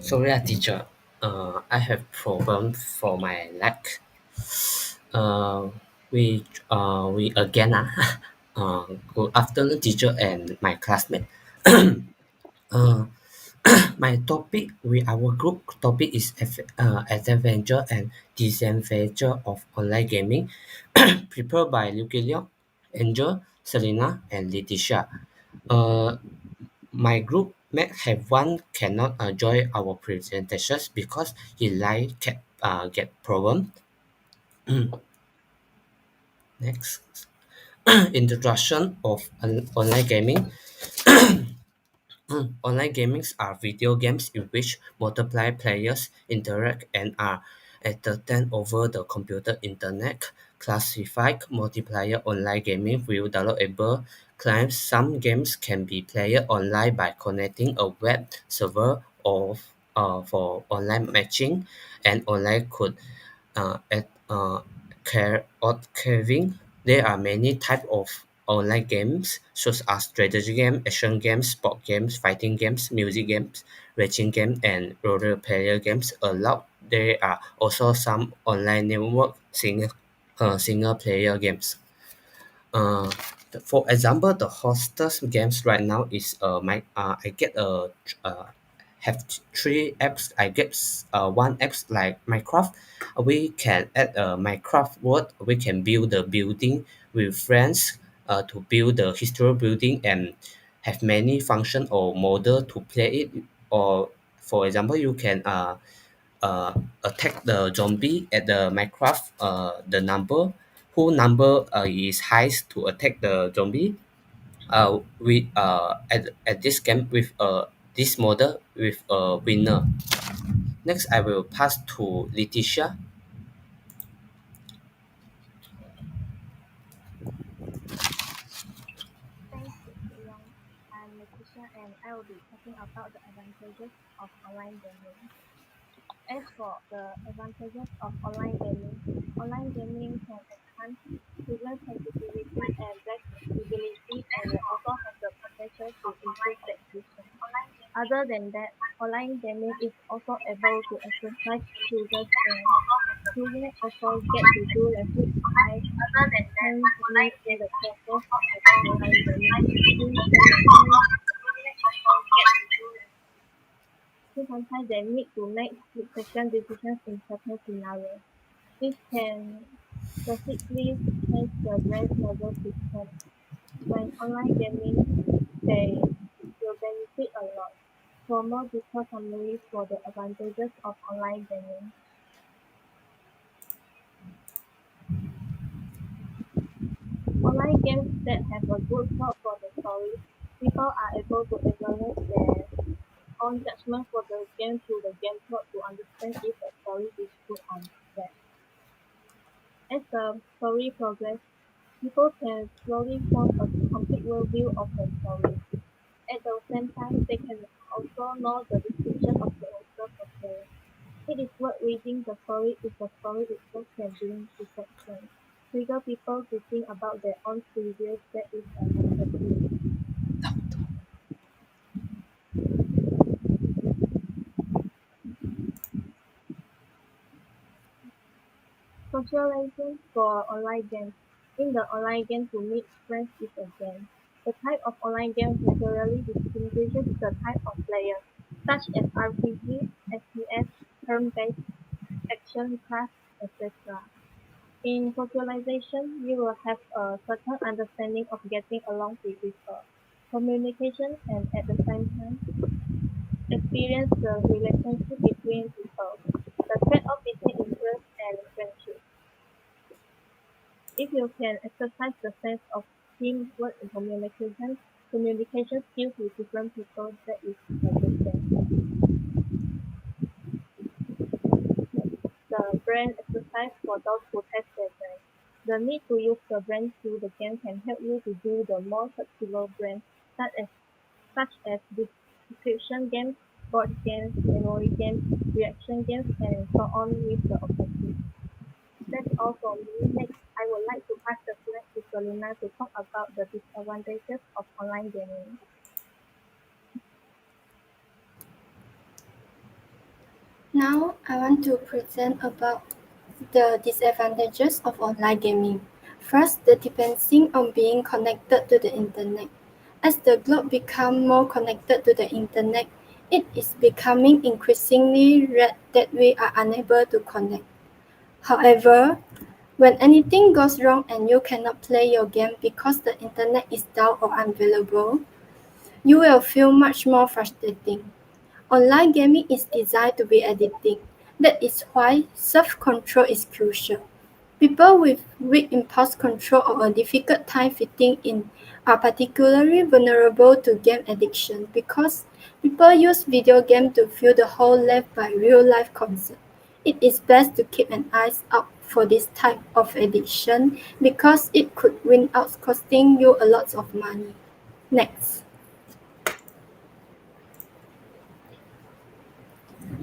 Sorry, teacher. I have problem for my leg. Uh, we again. Good afternoon, teacher and my classmate. Uh, my topic with our group topic is adventure and disadventure of online gaming, prepared by Luke, Angel, Selena, and Letitia. Uh, my group may have one cannot join our presentations because he like get problem. Next, introduction of online gaming. Online gamings are video games in which multiple players interact and are entertained over the computer internet. Classified multiplayer online gaming will downloadable clients. Some games can be played online by connecting a web server or for online matching, and online could at carving. There are many types of online games, such as strategy games, action games, sport games, fighting games, music games, racing games, and role player games. Allowed, there are also some online network single player games. Uh, for example, the hottest games right now is I get have three apps. I get one apps like Minecraft. We can add a Minecraft world. We can build the building with friends to build the historical building and have many function or model to play it. Or for example, you can uh, attack the zombie at the Minecraft. The number who number is highest to attack the zombie. We at this game with this model with a winner. Next, I will pass to Letitia. Thanks, Young. I'm Letitia and I will be talking about the advantages of online gaming. As for the advantages of online gaming can enhance user sensitivity and flexibility and will also have the potential to improve the efficiency. Other than that, online gaming is also able to exercise users and users also get to do less time intensely in the process of online gaming. Since sometimes sometimes they need to make split-second decisions in certain scenarios. This can drastically change the brain's nervous system. When online gaming, they will benefit a lot. For more detailed summary for the advantages of online gaming, online games that have a good plot for the story, people are able to evaluate their own judgment for the game through the game plot to understand if the story is good or bad. As the story progresses, people can slowly form a complete worldview of the story. At the same time, they can also know the description of the author portrayal. It is worth reading the story if the story itself can bring reflection, trigger people to think about their own previous that is a necessity. Socializing for online games. In the online game to meet friends is a game. The type of online game naturally distinguishes the type of player, such as RPG, FPS, turn-based, action, craft, etc. In socialization, you will have a certain understanding of getting along with people, communication, and at the same time, experience the relationship between people, the trade-off between interest and friendship. If you can exercise the sense of teamwork and communication skills with different people, that is a good thing. The brain exercise for those who test their brain. The need to use the brain through the game can help you to do the more flexible brain, such as description games, board games, memory games, reaction games, and so on with the objective. That's all for me. Next, I would like to pass the flag to Selena to talk about the disadvantages of online gaming. Now I want to present about the disadvantages of online gaming. First, the dependency on being connected to the internet. As the globe becomes more connected to the internet, it is becoming increasingly rare that we are unable to connect. However, when anything goes wrong and you cannot play your game because the internet is down or unavailable, you will feel much more frustrating. Online gaming is designed to be addicting. That is why self-control is crucial. People with weak impulse control or a difficult time fitting in are particularly vulnerable to game addiction because people use video games to fill the hole left by real-life concert. It is best to keep an eye out for this type of addiction because it could win out costing you a lot of money. Next.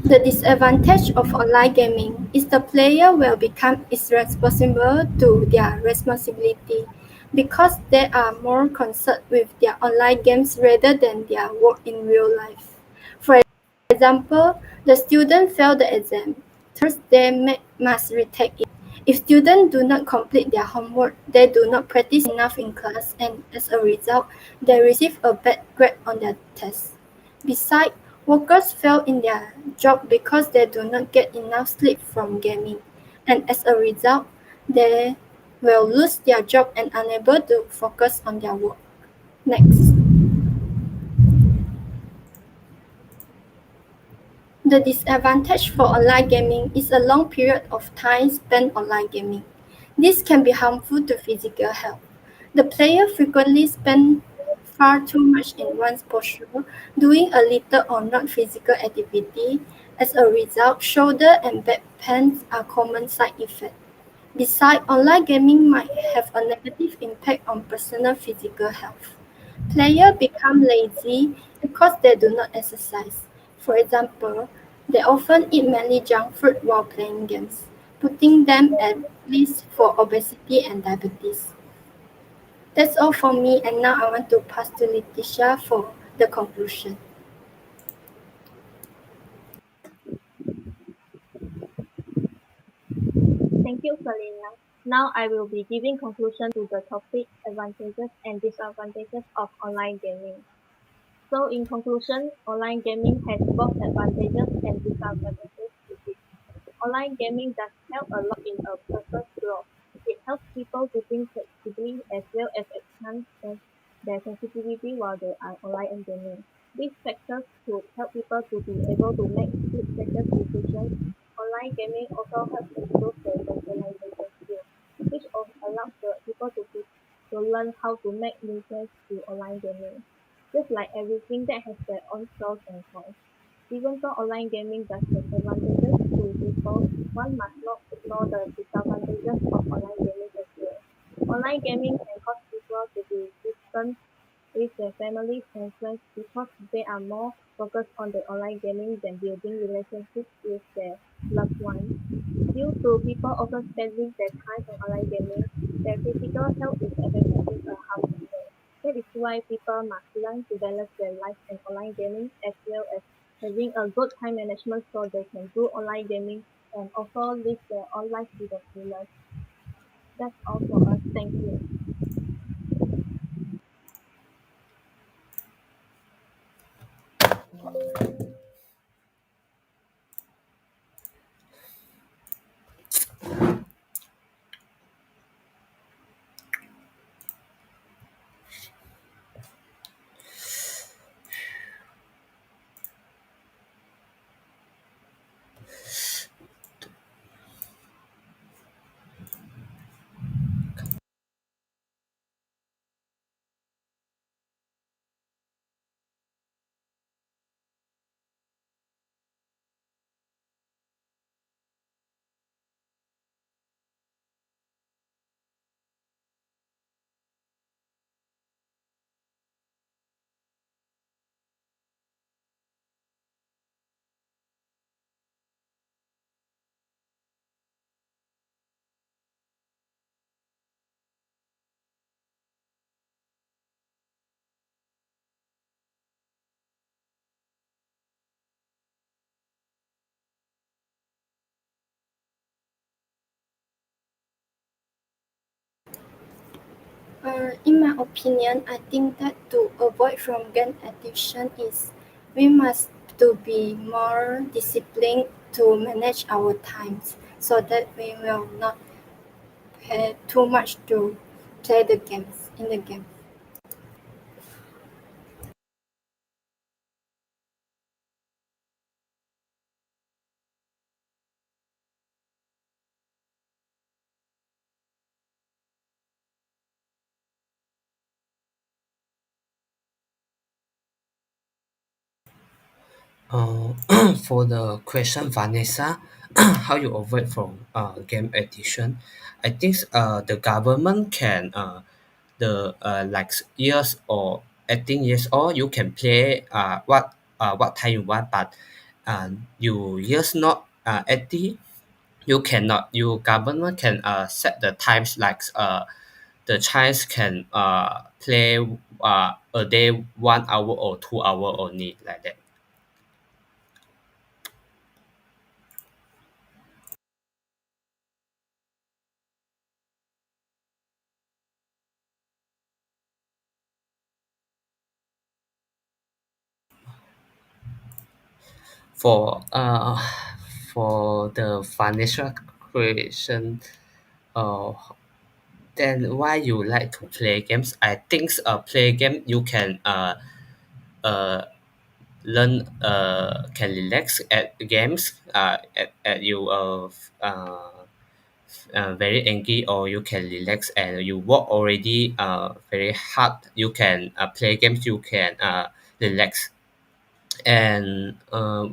The disadvantage of online gaming is the player will become irresponsible to their responsibility because they are more concerned with their online games rather than their work in real life. For example, the student failed the exam, thus they must retake it. If students do not complete their homework, they do not practice enough in class and as a result, they receive a bad grade on their test. Besides, workers fail in their job because they do not get enough sleep from gaming, and as a result, they will lose their job and unable to focus on their work. Next. The disadvantage for online gaming is a long period of time spent online gaming. This can be harmful to physical health. The player frequently spends far too much in one's posture, doing a little or not physical activity. As a result, shoulder and back pains are common side effects. Besides, online gaming might have a negative impact on personal physical health. Players become lazy because they do not exercise. For example, they often eat mainly junk food while playing games, putting them at risk for obesity and diabetes. That's all for me, and now I want to pass to Letitia for the conclusion. Thank you, Selena. Now I will be giving conclusion to the topic advantages and disadvantages of online gaming. So in conclusion, online gaming has both advantages and disadvantages to it. Online gaming does help a lot in a person's growth. It helps people to think flexibly as well as enhance their sensitivity while they are online gaming. These factors could help people to be able to make split-second decisions. Online gaming also helps improve their socialization skills, which allows the people to learn how to make new friends through online gaming. Just like everything that has their own pros and cons. Even though online gaming does have advantages to people, one must not ignore the disadvantages of online gaming as well. Online gaming can cause people to be distant with their families and friends because they are more focused on the online gaming than building relationships with their loved ones. Due to people often spending their time on online gaming, their physical health is affecting a harmful way. That is why people must learn to balance their life and online gaming as well as having a good time management so they can do online gaming and also live their own life to the fullest. That's all for us. Thank you. In my opinion, I think that to avoid from game addiction is we must to be more disciplined to manage our times so that we will not pay too much to play the games in the game. Uh, for the question, Vanessa, how you avoid from game addiction? I think the government can the like years or 18 years old you can play what time you want, but you years not 18 you cannot. You government can set the times like the child can play a day 1 hour or 2 hour only like that. For for the financial creation, uh then why you like to play games? I think play game you can uh learn can relax at games at you very angry, or you can relax and you work already very hard, you can play games, you can relax, and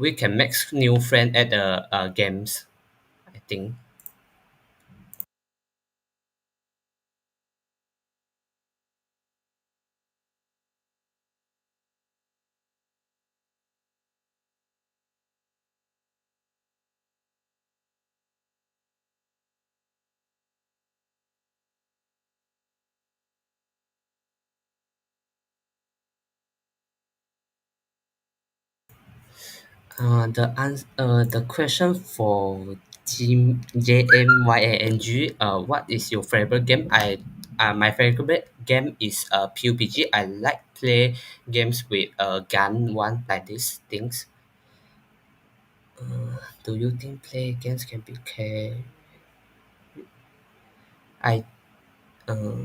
we can make new friend at the games, I think. The question for JMYANG, what is your favorite game? My favorite game is PUBG. I like play games with gun one like these things. Do you think play games can be care? I uh,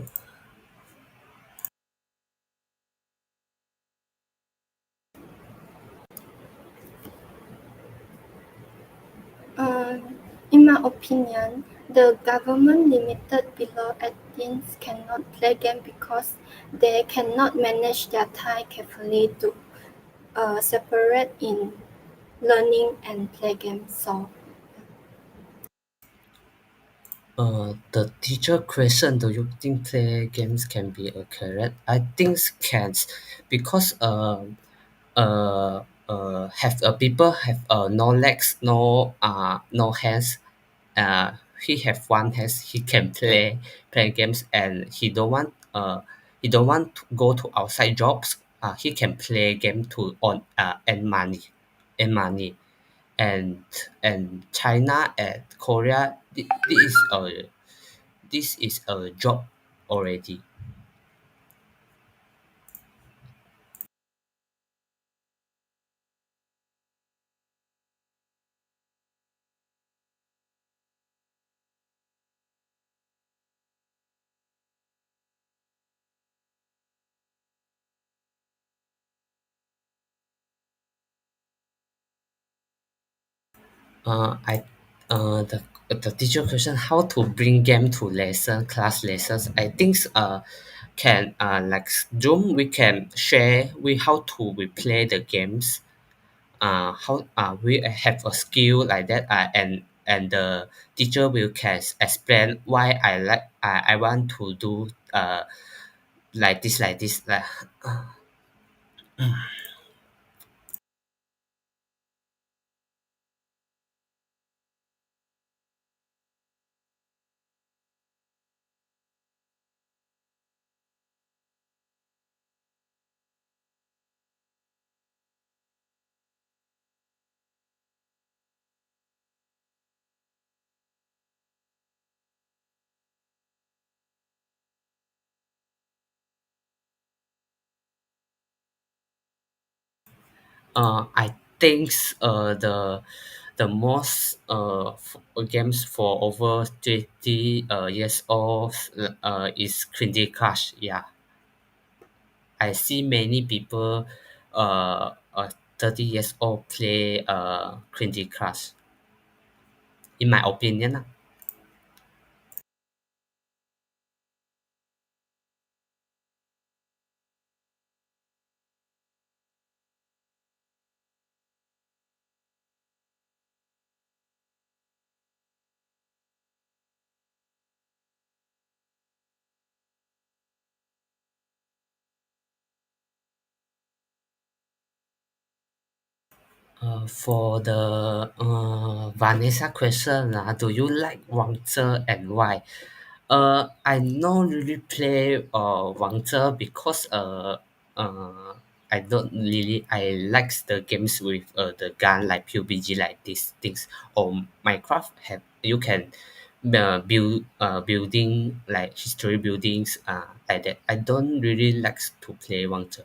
Uh, in my opinion, the government limited below 18 cannot play game because they cannot manage their time carefully to separate in learning and play games. So the teacher question, do you think play games can be a career? I think can, because have people have no legs, no hands. He have one hands, he can play games, and he don't want to go to outside jobs. He can play game to earn money, and China and Korea, this is a job already. I the teacher question, how to bring game to class lessons. I think can like Zoom, we can share we how to we play the games, how we have a skill like that, and the teacher will can explain why I want to do like this like I think the most games for over 20 years old is Candy Crush. Yeah, I see many people 30 years old play Candy Crush. In my opinion, lah. For the Vanessa question, do you like Wangzhe and why? I not really play Wangzhe because I don't really I likes the games with the gun like PUBG like these things or Minecraft have you can build building like history buildings like that. I don't really likes to play Wangzhe.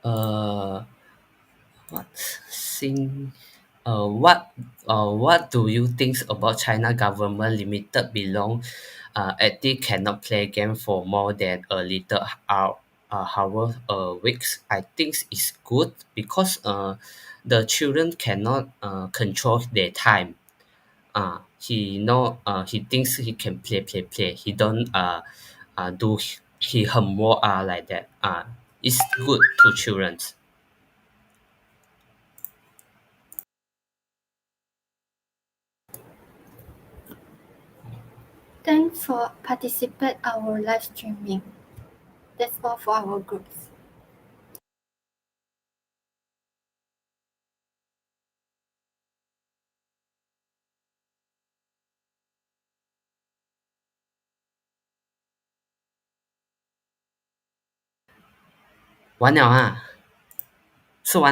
Uh, what sing what do you think about China government limited belong active cannot play game for more than a little hour a week? I think it's good because the children cannot control their time. He thinks he can play. He don't do he homework like that. It's good to children. Thanks for participate our live streaming. That's all for our groups. One 了啊。